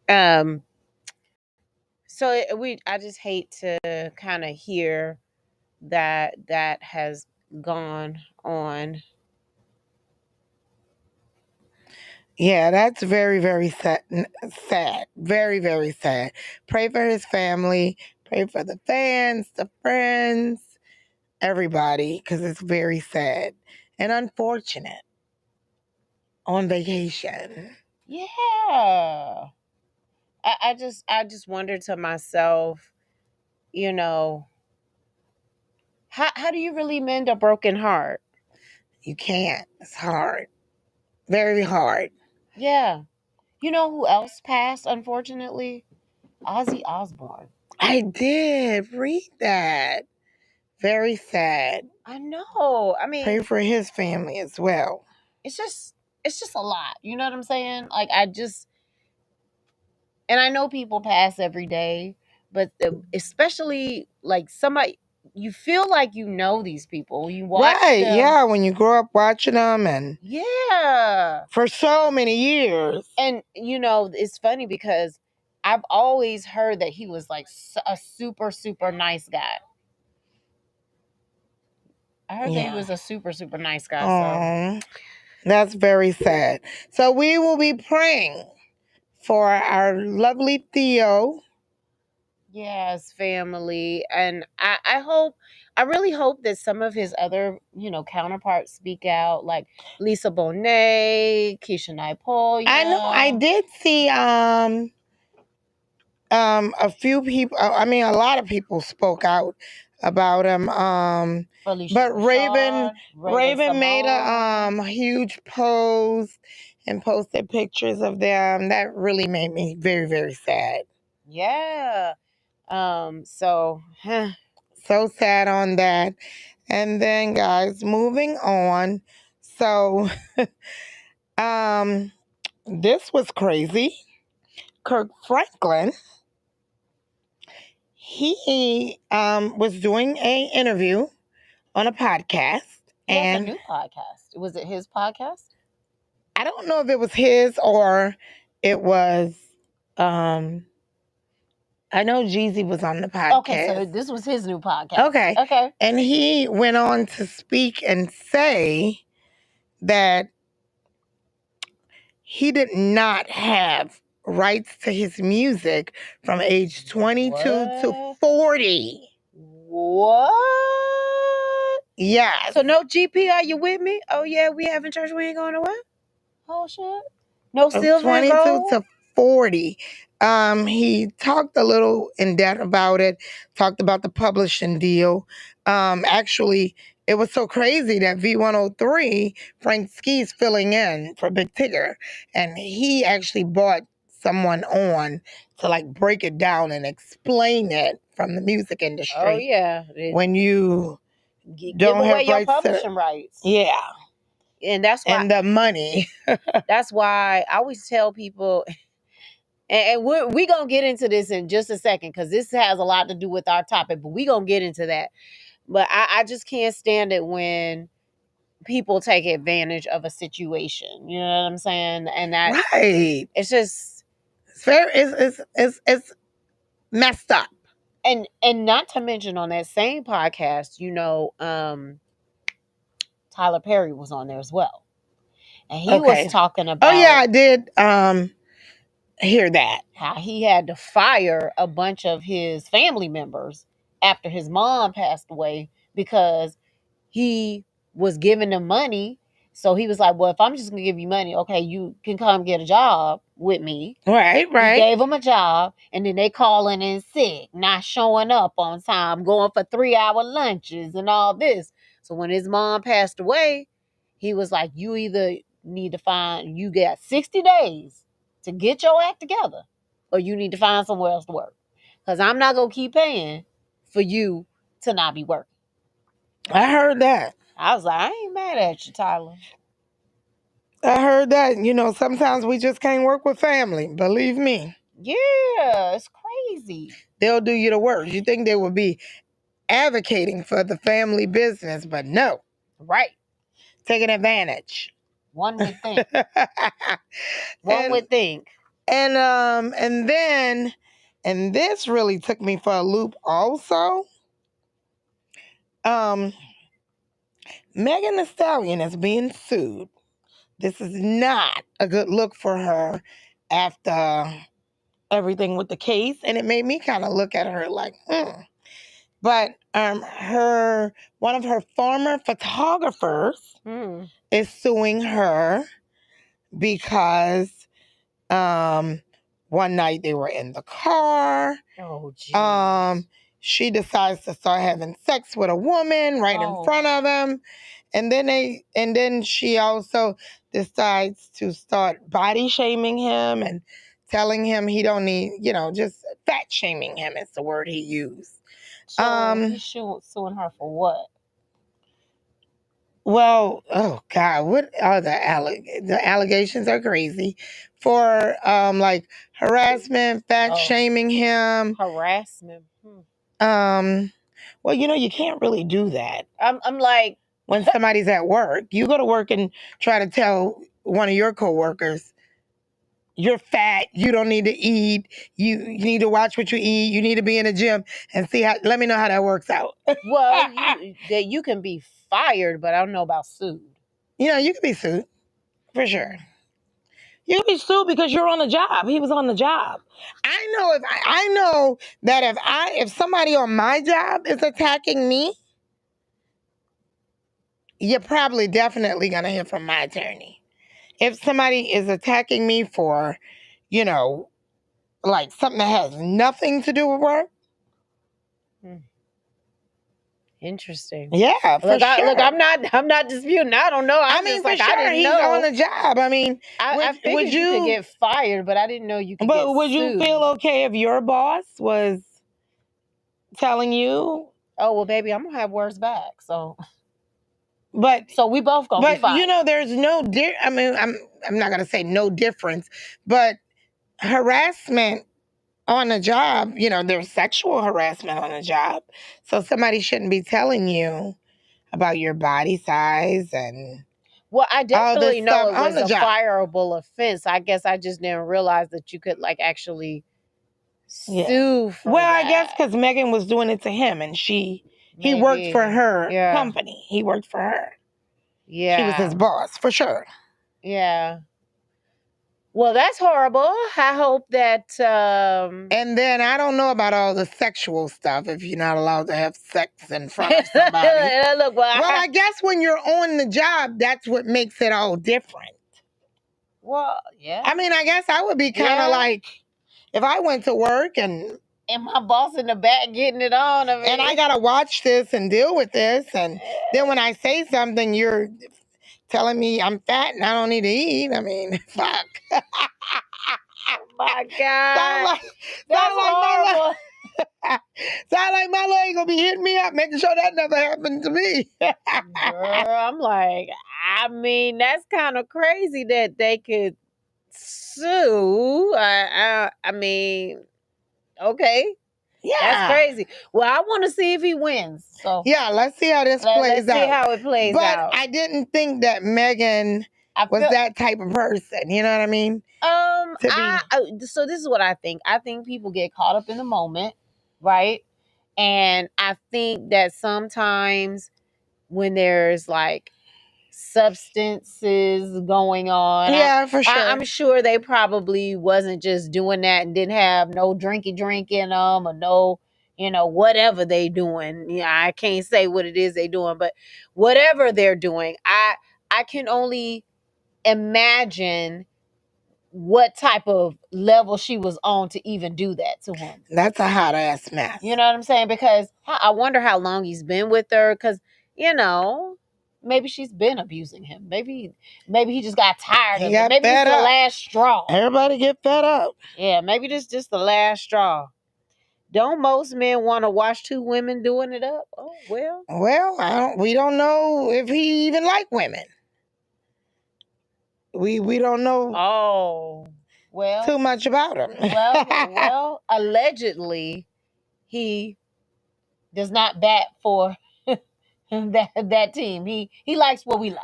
Um, I just hate to kind of hear that has gone on. Yeah, that's very, very sad. Sad. Very, very sad. Pray for his family. Pray for the fans, the friends, everybody, because it's very sad and unfortunate on vacation. Yeah. I just wondered to myself, you know, how do you really mend a broken heart? You can't. It's hard. Very hard. Yeah. You know who else passed, unfortunately? Ozzy Osbourne. I did read that. Very sad. I know. I Pray mean, for his family as well. it's just it's just a lot. You know what I'm saying? Like and I know people pass every day, but especially like somebody you feel like you know these people. You watch Right, them. yeah, when you grow up watching them and Yeah. for so many years. And it's funny because I've always heard that he was like a super super nice guy. I heard that he Yeah. was a super super nice guy. So Oh, that's very sad. So we will be praying for our lovely Theo. yes, family, and I really hope that some of his other counterparts speak out, like Lisa Bonet, Keisha I know I Naipoya, did see a few people, I mean a lot of people spoke out about him. Felicia But Raven Rashad, Raven Raven made a Simone. huge post and posted pictures of them. That really made me very, very sad. Yeah. So So sad on that. And then guys, moving on. So this was crazy. Kirk Franklin, he was doing a interview on a podcast, he has a and new podcast. Was it his podcast? I don't know if it was his or it was um I know Jeezy was on the Okay, so podcast. this was his new podcast. Okay. Okay. And he went on to speak and say that he did not have rights to his music from age 22 to What? 40. What? Yes. So no GP, are you with me? Oh yeah, we having church. We ain't going nowhere. Oh shit. No Of silver and 22 gold. to 40. He talked a little in depth about it, talked about the publishing deal. Actually, it was so crazy that V103, Frank Ski's filling in for Big Tigger, and he actually brought someone on to like break it down and explain it from the music Oh industry. yeah. When you Give don't away have your rights to, publishing rights. yeah, And that's why and the money. that's why I always tell people, and we're gonna get into this in just a second because this has a lot to do with our topic, but we're gonna get into that. But I just can't stand it when people take advantage of a situation. You know what I'm saying? And that Right. it's just It's very, it's messed up. and not to mention on that same podcast, Tyler Perry was on there as well. And he was Okay. talking Oh about yeah, I did hear that. how he had to fire a bunch of his family members after his mom passed away because he was giving them money. So he was like, well, if I'm just going to give you money, okay, you can come get a job with me. Right, He right. gave them a job, and then they calling in sick, not showing up on time, going for 3-hour lunches and all this. So when his mom passed away, he was like, you either need to you got 60 days to get your act together, or you need to find somewhere else to work. Because I'm not going to keep paying for you to not be working. I heard that. I was like, I ain't mad at you, Tyler. I heard that. You know, sometimes we just can't work with family. Believe me. Yeah, it's crazy. They'll do you the worst. You think they would be advocating for the family business, but no. Right. Taking advantage. One would think. One would think. And then, and this really took me for a loop also. Megan Thee Stallion is being sued. This is not a good look for her after everything with the case, and it made me kind of look at her like, But one of her former photographers is suing her because one night they were in the car. Oh, geez. She decides to start having sex with a woman right in front of him. And then she also decides to start body shaming him and telling him he don't need, just fat shaming him is the word he used. So he's suing her for what? Well, oh God, what are the allegations are crazy for like harassment, fat shaming him. Harassment. Well, you can't really do that. I'm like, when somebody's at work, you go to work and try to tell one of your coworkers, you're fat, you don't need to eat, you need to watch what you eat, you need to be in the gym, and let me know how that works out. Well, you can be fired, but I don't know about sued. You can be sued, for sure. You can be sued because you're on the job. He was on the job. I know that if somebody on my job is attacking me, you're probably definitely gonna hear from my attorney. If somebody is attacking me for, like something that has nothing to do with work. Interesting. Yeah, for sure. Look, I'm not disputing. I don't know. I mean, for sure, I didn't know. On the job. I mean, I figured you could get fired, but I didn't know you could. But would you feel okay if your boss was telling you, "Oh well, baby, I'm gonna have words back." So we both gonna be fired. But there's no. I mean, I'm not gonna say no difference, but harassment on the job, there's sexual harassment on the job. So somebody shouldn't be telling you about your body size and I definitely know it was a fireable offense. I guess I just didn't realize that you could actually sue for that. I guess because Megan was doing it to him and he worked for her company. He worked for her. Yeah. She was his boss, for sure. Yeah. Well, that's horrible. I hope that... And then I don't know about all the sexual stuff if you're not allowed to have sex in front of somebody. I guess when you're on the job, that's what makes it all different. Well, yeah. I mean, I guess I would be kind of like, if I went to work and my boss in the back getting it on. And I got to watch this and deal with this. And then when I say something, you're telling me I'm fat and I don't need to eat. I mean, fuck. Oh my God. That's horrible. Sound like my leg gonna be hitting me up, making sure that never happened to me. Girl, I'm like, I mean, that's kind of crazy that they could sue. I mean, okay. Yeah. That's crazy. Well, I want to see if he wins. So yeah, let's see how this plays out. Let's see how it plays out. But I didn't think that Megan was that type of person. You know what I mean? So this is what I think. I think people get caught up in the moment, right? And I think that sometimes when there's substances going on. Yeah, for sure. I'm sure they probably wasn't just doing that and didn't have no drink in them or no, whatever they doing. Yeah, I can't say what it is they doing, but whatever they're doing, I can only imagine what type of level she was on to even do that to him. That's a hot ass mess. You know what I'm saying? Because I wonder how long he's been with her. Because maybe she's been abusing him. Maybe he just got tired of it. Maybe this is the last straw. Everybody get fed up. Yeah, maybe this is just the last straw. Don't most men want to watch two women doing it up? Oh, well. Well, we don't know if he even like women. We don't know. Oh, well. Too much about him. well, allegedly, he does not bat for that team. He likes what we like.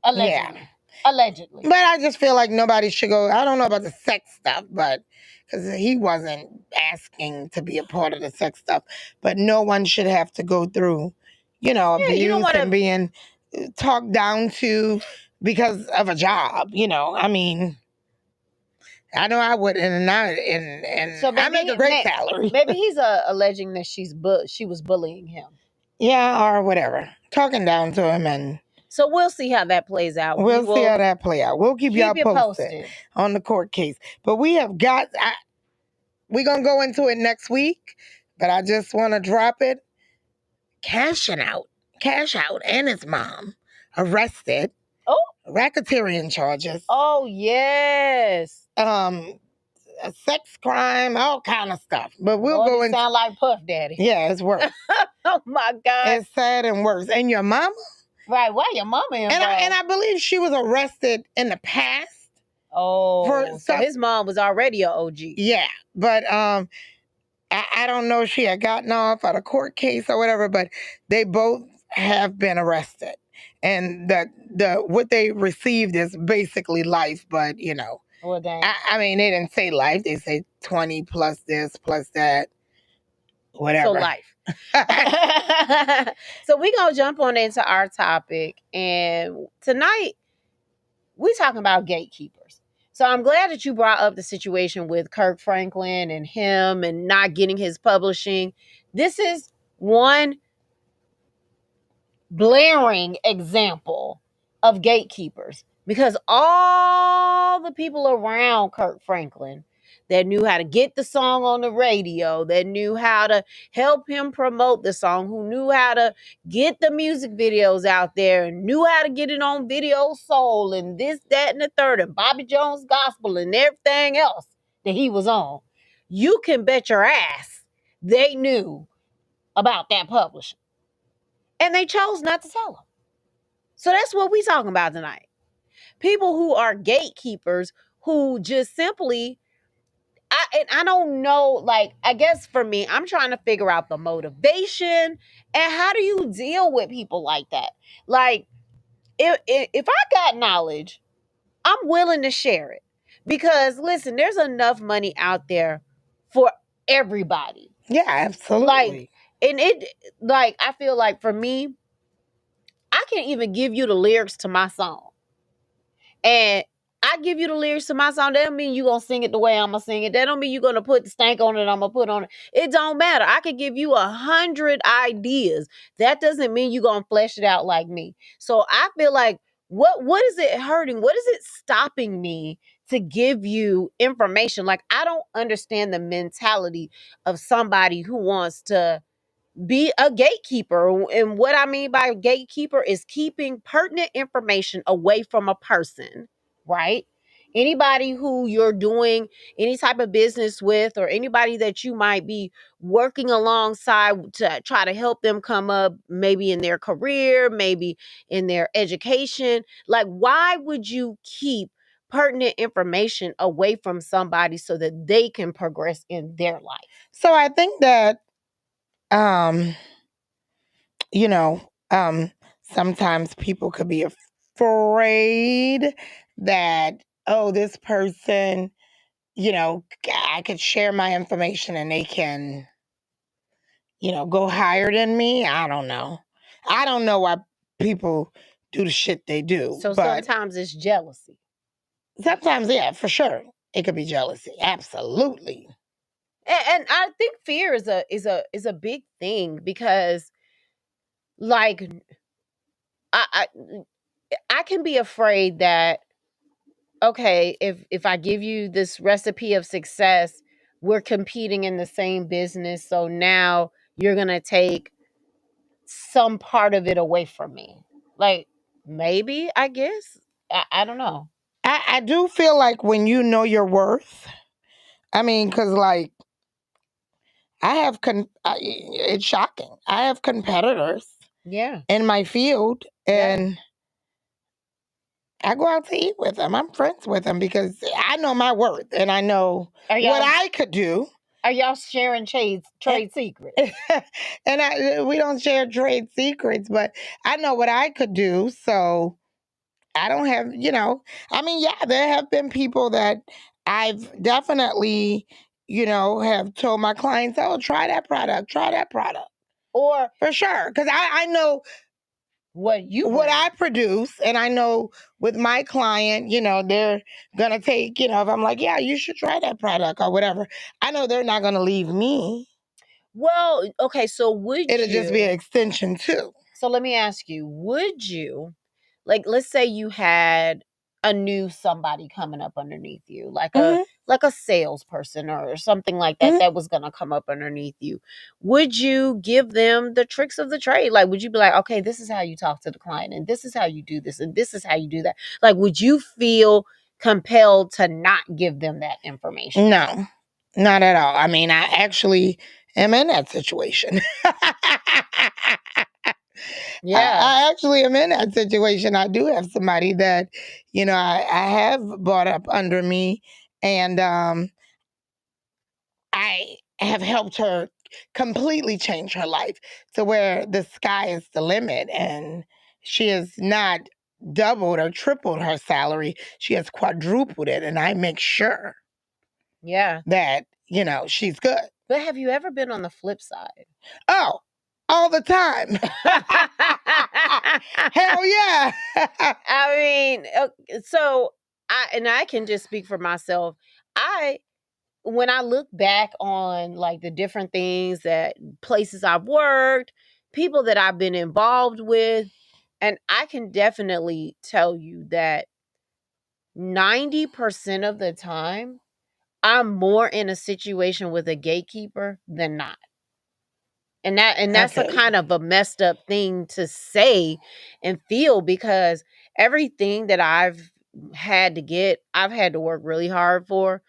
Allegedly. Allegedly. But I just feel like nobody should go. I don't know about the sex stuff, but because he wasn't asking to be a part of the sex stuff, but no one should have to go through, Yeah, you don't abuse wanna- and being talked down to because of a job. I mean, I know I would, and So I make a great salary. Maybe he's alleging that she was bullying him. Yeah, or whatever, talking down to him, and So we'll see how that plays out. we'll see how that play out. We'll keep y'all you posted on the court case. But we have got. We're going to go into it next week, but I just want to drop it. Cash Out and his mom arrested. Oh. Racketeering charges. Oh, yes. A sex crime, all kind of stuff. But we'll go into... sound like Puff Daddy. Yeah, it's worse. Oh, my God. It's sad and worse. And your mama? Right, why your mama involved? And I believe she was arrested in the past. Oh, so his mom was already an OG. Yeah, but I don't know if she had gotten off at a court case or whatever, but they both have been arrested. And what they received is basically life, but Well, dang. I mean, they didn't say life. They say 20 plus this, plus that, whatever. So life. So we're going to jump on into our topic. And tonight, we're talking about gatekeepers. So I'm glad that you brought up the situation with Kirk Franklin and him and not getting his publishing. This is one blaring example of gatekeepers, because all the people around Kirk Franklin that knew how to get the song on the radio, that knew how to help him promote the song, who knew how to get the music videos out there and knew how to get it on Video Soul and this, that, and the third, and Bobby Jones Gospel and everything else that he was on, you can bet your ass they knew about that publishing. And they chose not to tell them. So that's what we're talking about tonight. People who are gatekeepers who just simply... I don't know, like, I guess for me, I'm trying to figure out the motivation and how do you deal with people like that? Like, if I got knowledge, I'm willing to share it. Because, listen, there's enough money out there for everybody. Yeah, absolutely. I feel like for me, I can't even give you the lyrics to my song. And I give you the lyrics to my song. That don't mean you gonna sing it the way I'm gonna sing it. That don't mean you're gonna put the stank on it I'm gonna put on it. It don't matter. I could give you 100 ideas. That doesn't mean you're gonna flesh it out like me. So I feel like what is it hurting? What is it stopping me to give you information? Like, I don't understand the mentality of somebody who wants to be a gatekeeper. And what I mean by gatekeeper is keeping pertinent information away from a person, right? Anybody who you're doing any type of business with, or anybody that you might be working alongside to try to help them come up, maybe in their career, maybe in their education. Like, why would you keep pertinent information away from somebody so that they can progress in their life? So I think that sometimes people could be afraid that, oh, this person, I could share my information and they can, go higher than me. I don't know. I don't know why people do the shit they do. So sometimes it's jealousy. Sometimes, yeah, for sure. It could be jealousy. Absolutely. And I think fear is a big thing, because, like, I can be afraid that, okay, if I give you this recipe of success, we're competing in the same business, so now you're gonna take some part of it away from me. Like, maybe, I guess, I don't know. I do feel like when you know your worth, I mean, because, like, it's shocking. I have competitors in my field, and I go out to eat with them. I'm friends with them because I know my worth and I know what I could do. Are y'all sharing trade secrets? And we don't share trade secrets, but I know what I could do. So I don't have, I mean, yeah, there have been people that I've definitely, have told my clients, oh, try that product. Or For sure. Because I know what you what bring. I produce, and I know with my client, they're going to take, if I'm like, yeah, you should try that product or whatever, I know they're not going to leave me. Well, okay, so would It'll you just be an extension too. So let me ask you, would you, like, let's say you had a new somebody coming up underneath you, Mhm. like a salesperson or something like that Mhm. that was gonna come up underneath you. Would you give them the tricks of the trade? Like, would you be like, okay, this is how you talk to the client, and this is how you do this, and this is how you do that? Like, would you feel compelled to not give them that information? No, not at all. I mean, I actually am in that situation. Yeah. I actually am in that situation. I do have somebody that, I have brought up under me, and I have helped her completely change her life to where the sky is the limit. And she has not doubled or tripled her salary, she has quadrupled it. And I make sure Yeah. that, she's good. But have you ever been on the flip side? Oh, all the time. Hell yeah. I mean, I can just speak for myself. I When I look back on like the different things that places I've worked, people that I've been involved with, and I can definitely tell you that 90% of the time I'm more in a situation with a gatekeeper than not. And I that's a feel you. kind of a messed up thing to say and feel, because everything that I've had to work really hard for,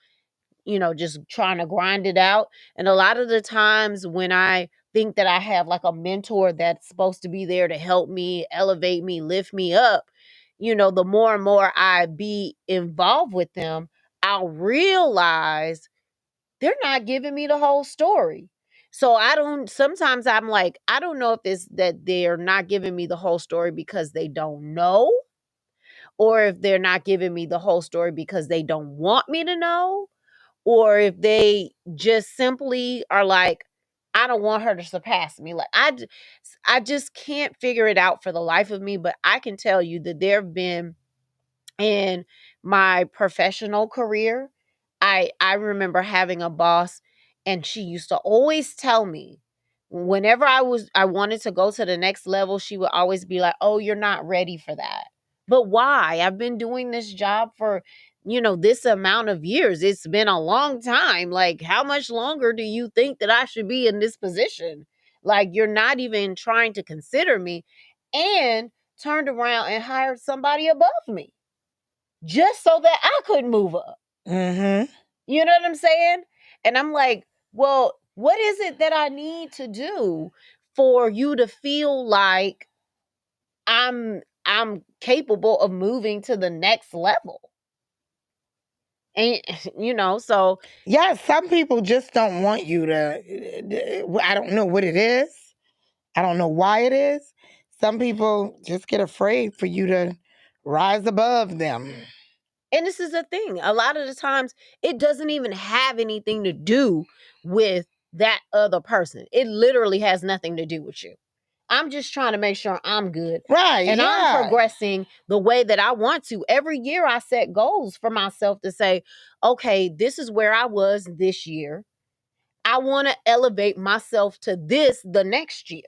just trying to grind it out. And a lot of the times when I think that I have like a mentor that's supposed to be there to help me, elevate me, lift me up, the more and more I be involved with them, I'll realize they're not giving me the whole story. So sometimes I'm like, I don't know if it's that they're not giving me the whole story because they don't know, or if they're not giving me the whole story because they don't want me to know, or if they just simply are like, I don't want her to surpass me. Like, I just can't figure it out for the life of me. But I can tell you that there have been, in my professional career, I remember having a boss, and she used to always tell me, whenever I wanted to go to the next level, she would always be like, "Oh, you're not ready for that." But why? I've been doing this job for, this amount of years. It's been a long time. Like, how much longer do you think that I should be in this position? Like, you're not even trying to consider me, and turned around and hired somebody above me just so that I could move up. Mm-hmm. You know what I'm saying? And I'm like, well, what is it that I need to do for you to feel like I'm capable of moving to the next level? And so Yeah, some people just don't want you I don't know what it is. I don't know why it is. Some people just get afraid for you to rise above them. and this is the thing. A lot of the times it doesn't even have anything to do with that other person. It literally has nothing to do with you. I'm just trying to make sure I'm good Right, and I'm yeah. progressing the way that I want to. Every year I set goals for myself to say, okay, this is where I was this year. I want to elevate myself to this the next year.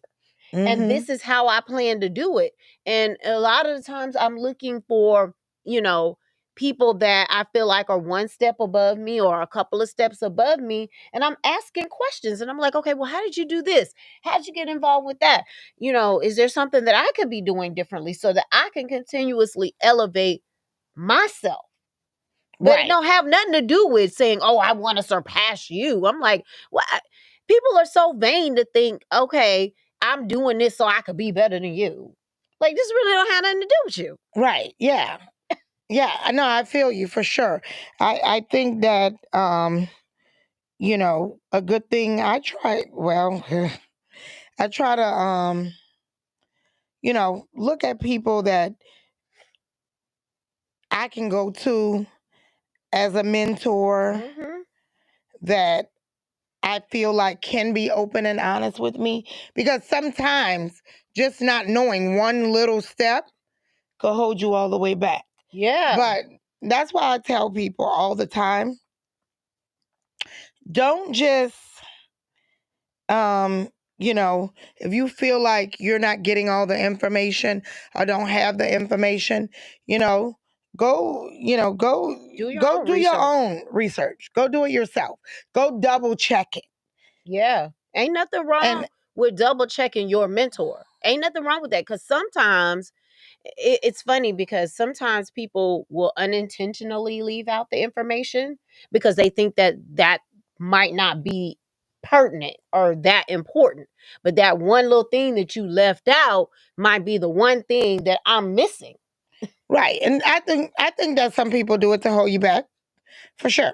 And Mm-hmm. this is how I plan to do it. And a lot of the times I'm looking for, you know, people that I feel like are one step above me or a couple of steps above me. And I'm asking questions and I'm like, okay, well, how did you do this? How did you get involved with that? Is there something that I could be doing differently so that I can continuously elevate myself? But it Right. don't have nothing to do with saying, "Oh, I want to surpass you." I'm like, "What?" People are so vain to think, "Okay, I'm doing this so I could be better than you." Like, this really don't have nothing to do with you. Right. Yeah. Yeah. No, I feel you for sure. I think that a good thing I try I try to look at people that I can go to as a mentor Mm-hmm. that I feel like can be open and honest with me, because sometimes just not knowing one little step could hold you all the way back. Yeah. But that's why I tell people all the time, don't just um if you feel like you're not getting all the information or don't have the information, you know, go, Do your go own do your research. own research. Go do it yourself. Go double check it. Yeah. Ain't nothing wrong And with double checking your mentor. Ain't nothing wrong with that, because sometimes it's funny, because sometimes people will unintentionally leave out the information because they think that that might not be pertinent or that important. But that one little thing that you left out might be the one thing that I'm missing. right. And I think that some people do it to hold you back. For sure.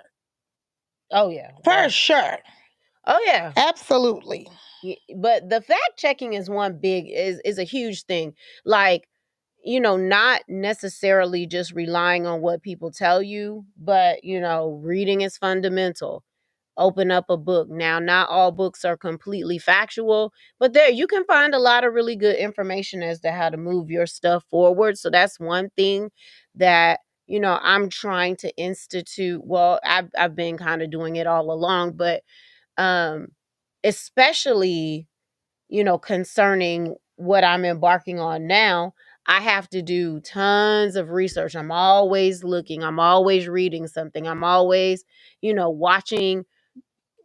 Oh yeah. For Well, sure. oh yeah. Absolutely. But the fact checking is one big is a huge thing. Like, not necessarily just relying on what people tell you, but reading is fundamental. Open up a book. Now, not all books are completely factual, but there you can find a lot of really good information as to how to move your stuff forward. So that's one thing that I'm trying to institute. Well, I've been kind of doing it all along, but um especially concerning what I'm embarking on now, I have to do tons of research. I'm always looking, I'm always reading something, I'm always, watching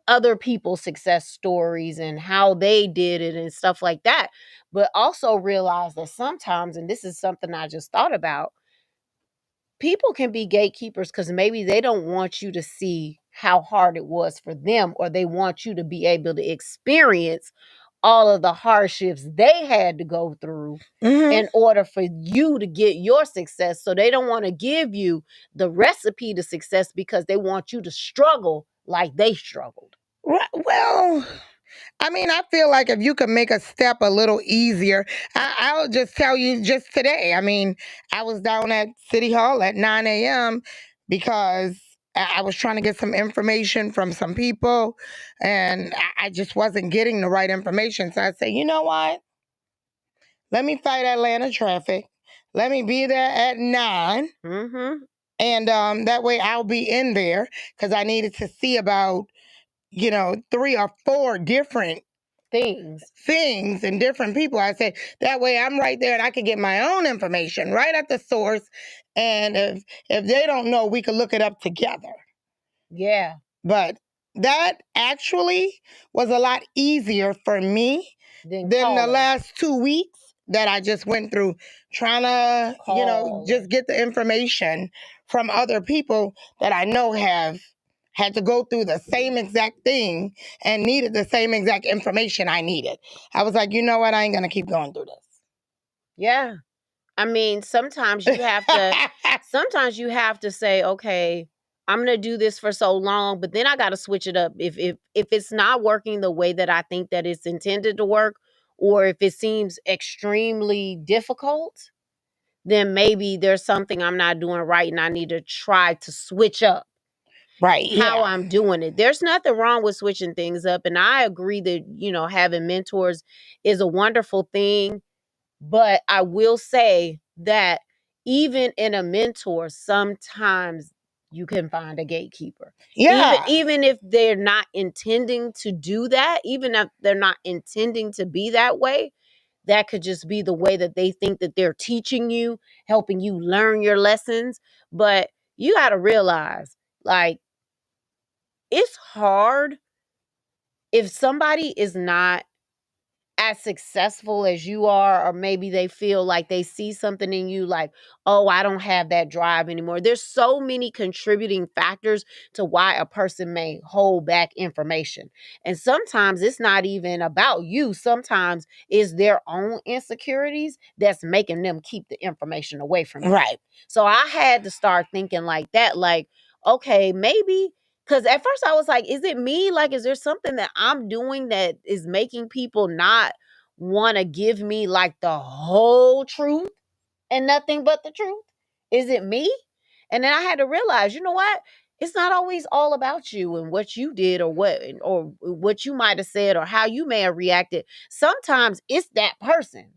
other people's success stories and how they did it and stuff like that. But also realize that sometimes, and this is something I just thought about, people can be gatekeepers because maybe they don't want you to see how hard it was for them, or they want you to be able to experience all of the hardships they had to go through Hmm. in order for you to get your success. So they don't want to give you the recipe to success because they want you to struggle like they struggled. Well, I mean, I feel like if you could make a step a little easier, I'll just tell you just today. I mean, I was down at City Hall at 9 a.m. because I was trying to get some information from some people, and I just wasn't getting the right information. So I said, you know what? Let me fight Atlanta traffic. Let me be there at 9. Mm-hmm. And that way I'll be in there because I needed to see about, 3 or 4 different Things. things and different people. I said, that way I'm right there and I can get my own information right at the source. And if they don't know, we could look it up together. Yeah. But that actually was a lot easier for me Then than the call her. last 2 weeks that I just went through trying to, Call her. just get the information from other people that I know have had to go through the same exact thing and needed the same exact information I needed. I was like, you know what? I ain't going to keep going through Yeah. I mean, sometimes you have to say, okay, I'm gonna do this for so long, but then I gotta switch it up. If it's not working the way that I think that it's intended to work, or if it seems extremely difficult, then maybe there's something I'm not doing right and I need to try to switch up right. how Yeah. I'm doing it. There's nothing wrong with switching things up. And I agree that, having mentors is a wonderful thing. But I will say that even in a mentor, sometimes you can find a gatekeeper. Even Yeah. even if they're not intending to do that, even if they're not intending to be that way, that could just be the way that they think that they're teaching you, helping you learn your lessons. But you got to realize, like, it's hard if somebody is not as successful as you are, or maybe they feel like they see something in you like, oh, I don't have that drive anymore. There's so many contributing factors to why a person may hold back information. And sometimes it's not even about you. Sometimes it's their own insecurities that's making them keep the information away from you. Right. So I had to start thinking like that, like, okay, maybe, because at first I was like, is it me? Like, is there something that I'm doing that is making people not want to give me like the whole truth and nothing but the truth? Is it me? And then I had to realize, you know what? It's not always all about you and what you did or what you might have said or how you may have reacted. Sometimes it's that person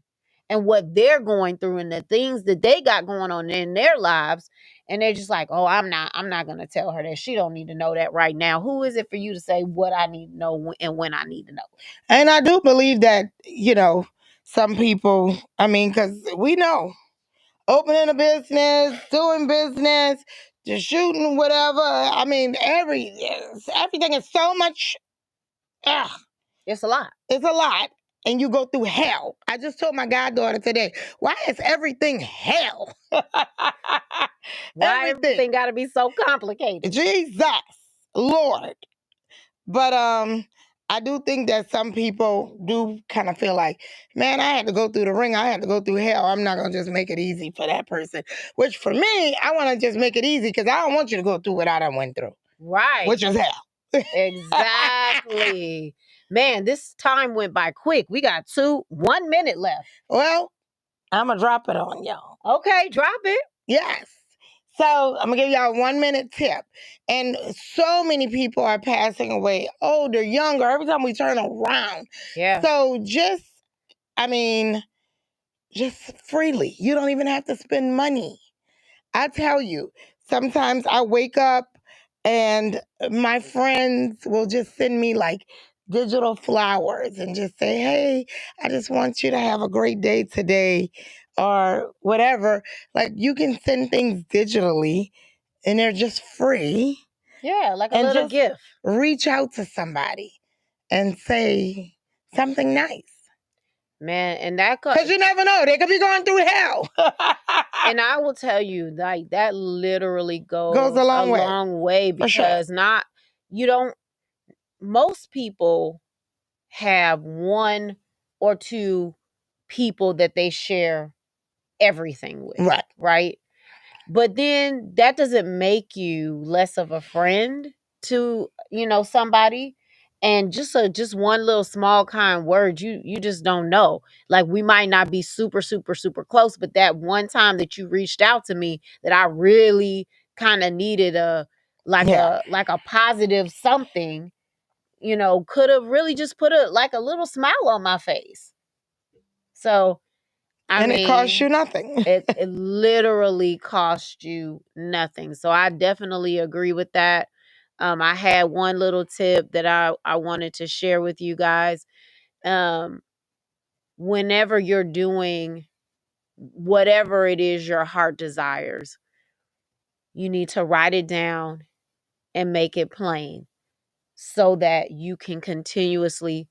and what they're going through and the things that they got going on in their lives. And they're just like, oh, I'm not gonna tell her that. She don't need to know that right now. Who is it for you to say what I need to know and when I need to know? And I do believe that, some people, because we know opening a business, doing business, just shooting, whatever. Everything is so much. It's a lot. It's a lot. And you go through hell. I just told my goddaughter today, why is everything hell? Why everything got to be so complicated? Jesus, Lord. But I do think that some people do kind of feel like, man, I had to go through the ring. I had to go through hell. I'm not going to just make it easy for that person. Which for me, I want to just make it easy because I don't want you to go through what I done went through. Right. Which is hell. Exactly. Man, this time went by quick. We got 1 minute left. Well, I'm going to drop it on y'all. Okay, drop it. Yes. So I'm going to give y'all a 1 minute tip. And so many people are passing away, older, younger, every time we turn around. Yeah. So just freely. You don't even have to spend money. I tell you, sometimes I wake up and my friends will just send me like digital flowers and just say, hey, I just want you to have a great day today or whatever. Like you can send things digitally and they're just free. Yeah, like a little gift. Reach out to somebody and say something nice. Man, and that because you never know, they could be going through hell. And I will tell you, like that literally goes a long way because most people have one or two people that they share everything with, right? But then that doesn't make you less of a friend to somebody. And just one little small kind word, you just don't know. Like we might not be super super super close, but that one time that you reached out to me that I really kind of needed a positive something, could have really just put a little smile on my face. So it costs you nothing. it literally cost you nothing. So I definitely agree with that. I had one little tip that I wanted to share with you guys. Whenever you're doing whatever it is your heart desires, you need to write it down and make it plain so that you can continuously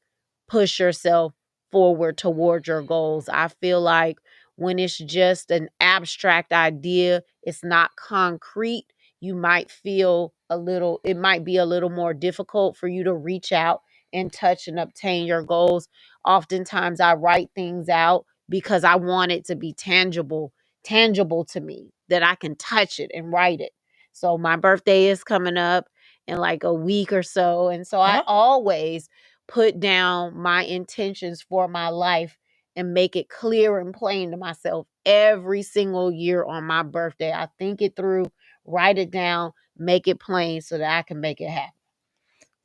push yourself forward toward your goals. I feel like when it's just an abstract idea, it's not concrete, you might feel it might be a little more difficult for you to reach out and touch and obtain your goals. Oftentimes I write things out because I want it to be tangible to me, that I can touch it and write it. So my birthday is coming up in like a week or so. And so I always put down my intentions for my life and make it clear and plain to myself every single year on my birthday. I think it through, write it down, make it plain so that I can make it happen.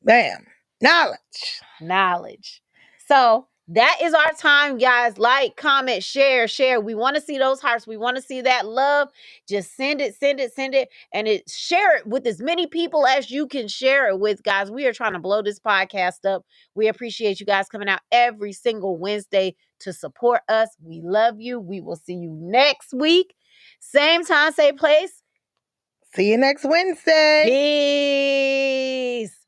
Bam. Knowledge. So that is our time, guys. Like, comment, share. We want to see those hearts. We want to see that love. Just send it, and share it with as many people as you can share it with, guys. We are trying to blow this podcast up. We appreciate you guys coming out every single Wednesday to support us. We love you. We will see you next week. Same time, same place. See you next Wednesday. Peace.